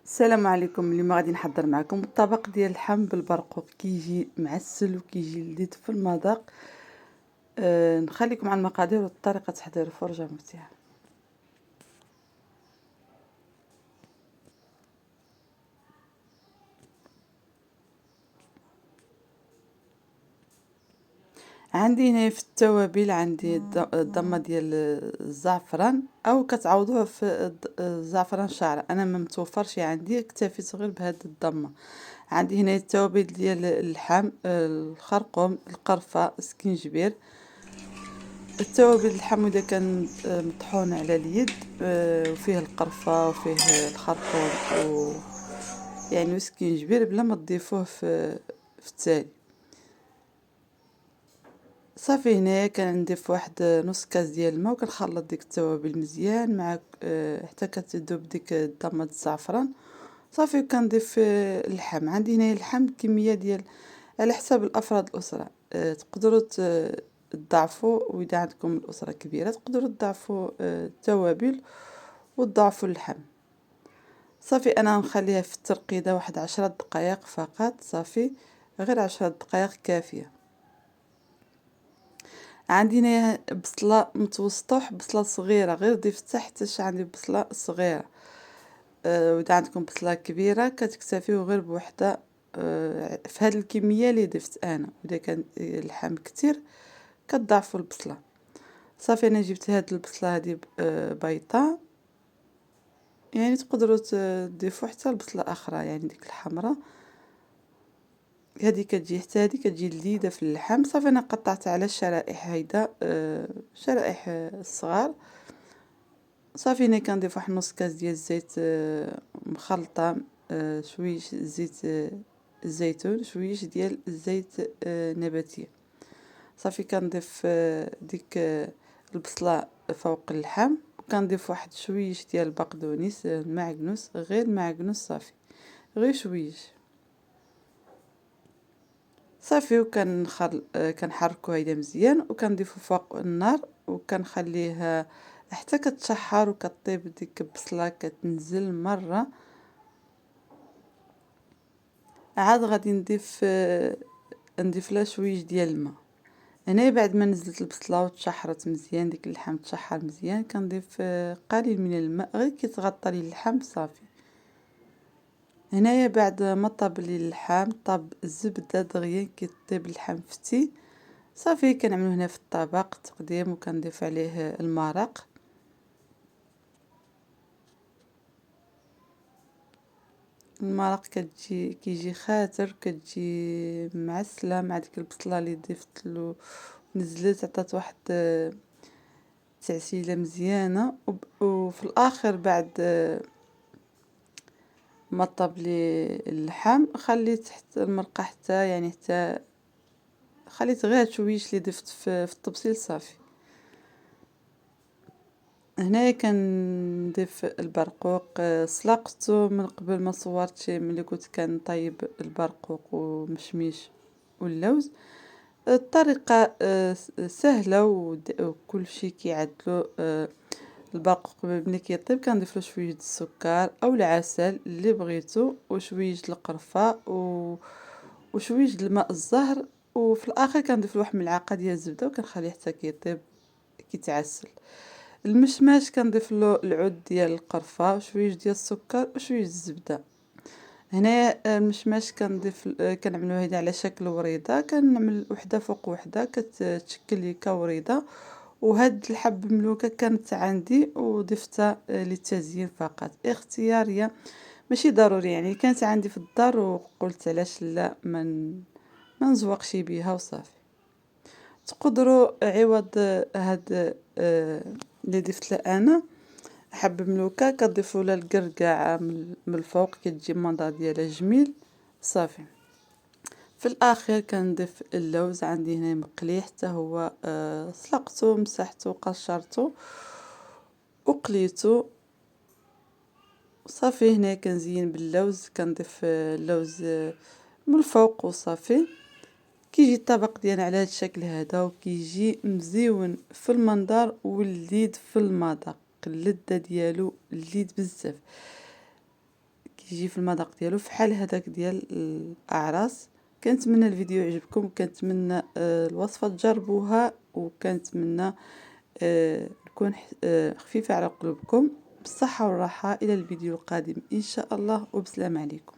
السلام عليكم. اليوم غادي نحضر معكم الطبق ديال اللحم بالبرقوق، كيجي معسل وكيجي لذيذ في المذاق. نخليكم على المقادير وطريقه تحضير فرجه ممتعه. عندي هنا في التوابل، عندي الضمه ديال الزعفران، او كتعوضوه في الزعفران شعر. انا ما متوفرش عندي، اكتفيت غير بهاد الضمه. عندي هنا التوابل ديال اللحم، الخرقوم، القرفه، السكينجبير. التوابل اللحم اذا كان مطحون على اليد، وفيه القرفه وفيه الخرقوم يعني وسكينجبير بلا ما تضيفوه في التالي. صافي هنايا كنضيف واحد نص كاس ديال الماء وكنخلط ديك التوابل مزيان مع حتى كتذوب ديك ضمه الزعفران. صافي كنضيف اللحم. عندي هنايا اللحم كميه ديال على حساب الافراد الاسره. تقدروا تضعفوا، واذا عندكم الاسره كبيره تقدروا تضعفوا التوابل وتضعفوا اللحم. صافي انا نخليها في الترقيده واحد 10 دقائق فقط. صافي غير 10 دقائق كافيه. عندي هنا بصله متوسطه، بصله صغيره، غير ضيف حتى عندي بصله صغيره. واذا عندكم بصله كبيره كتكتفيو غير بوحده. في هذه الكميه اللي ضفت انا، اذا كان اللحم كتير كتضاعفوا البصله. صافي انا جبت هاد البصله هذه بيضاء، يعني تقدروا تضيفوا حتى البصله اخرى، يعني ديك الحمراء هذه كتجي حتى هذه كتجي لذيذه في اللحم. صافي انا قطعتها على الشرائح هيدا، شرائح الصغار. صافي انا كنضيف واحد نص كاس ديال الزيت مخلطه، شويش زيت الزيتون، شويش ديال الزيت نباتي. صافي كنضيف ديك البصله فوق اللحم، وكنضيف واحد شويش ديال البقدونس المعكنوس، غير معكنوس، صافي غير شويش. صافي كنحركو هيدا مزيان وكنضيفو فوق النار وكنخليه حتى كتشحر وكطيب ديك البصله كتنزل مره. عاد غادي نضيف لها شويش ديال الماء. هنا بعد ما نزلت البصله وتشحرت مزيان، ديك اللحم تشحر مزيان، كنضيف قليل من الماء غير كيتغطى لي اللحم. صافي هنايا بعد ما طاب لي اللحم، طاب الزبده دغيا كيطيب اللحم فتي. صافي كنعملو هنا في الطبق تقديم وكنضيف عليه المرق. المرق كيجي خاتر، كتجي معسله مع ديك البصله اللي ضفت له، نزلت عطات واحد تعسيله مزيانه. وفي الاخر بعد ما طاب لي اللحم خليت حتى المرقه حتى خليت غير شويش اللي ضفت في الطبسيل. صافي هنايا كنضيف البرقوق. سلقته من قبل ما صورت ملي كنت كنطيب البرقوق ومشميش واللوز. الطريقه سهله وكل شيء كيعدلو. البرقوق ملي كيطيب كنضيف له شويه السكر او العسل اللي بغيتو، وشويه القرفه وشويه الماء الزهر، وفي الاخر كنضيف له واحد ملعقه ديال الزبده وكنخليه حتى كيطيب كيتعسل. المشماش كنضيف له العود ديال القرفه وشويه ديال السكر وشويه الزبده. هنا المشماش كنعملو هيدا على شكل وريده، كنعمل وحده فوق وحده كتشكل لي كوريده. وهاد الحب ملوكه كانت عندي وضفتها للتزيين فقط، اختياريه ماشي ضروري، يعني كانت عندي في الدار وقلت علاش لا ما نزوقش بها وصافي. تقدروا عوض هاد اللي ضفت له انا حب ملوكه كتضيفوا لها القرقاع من الفوق، كتجي المنظر ديالها جميل. صافي في الاخير كنضيف اللوز. عندي هنا مقلي حتى هو، سلقته مسحته قشرته وقليته. صافي هنا كنزين باللوز، كنضيف اللوز من الفوق وصافي. كيجي الطبق ديالنا على هذا الشكل هذا، وكيجي مزيون في المنظر ولذيذ في المذاق. اللذه ديالو لذيذ بزاف، كيجي في المذاق ديالو فحال هذاك ديال الأعراس. كنتمنى الفيديو يعجبكم، كنتمنى الوصفة تجربوها، وكنتمنى تكون خفيفة على قلوبكم. بالصحة والراحة، إلى الفيديو القادم إن شاء الله، وبسلام عليكم.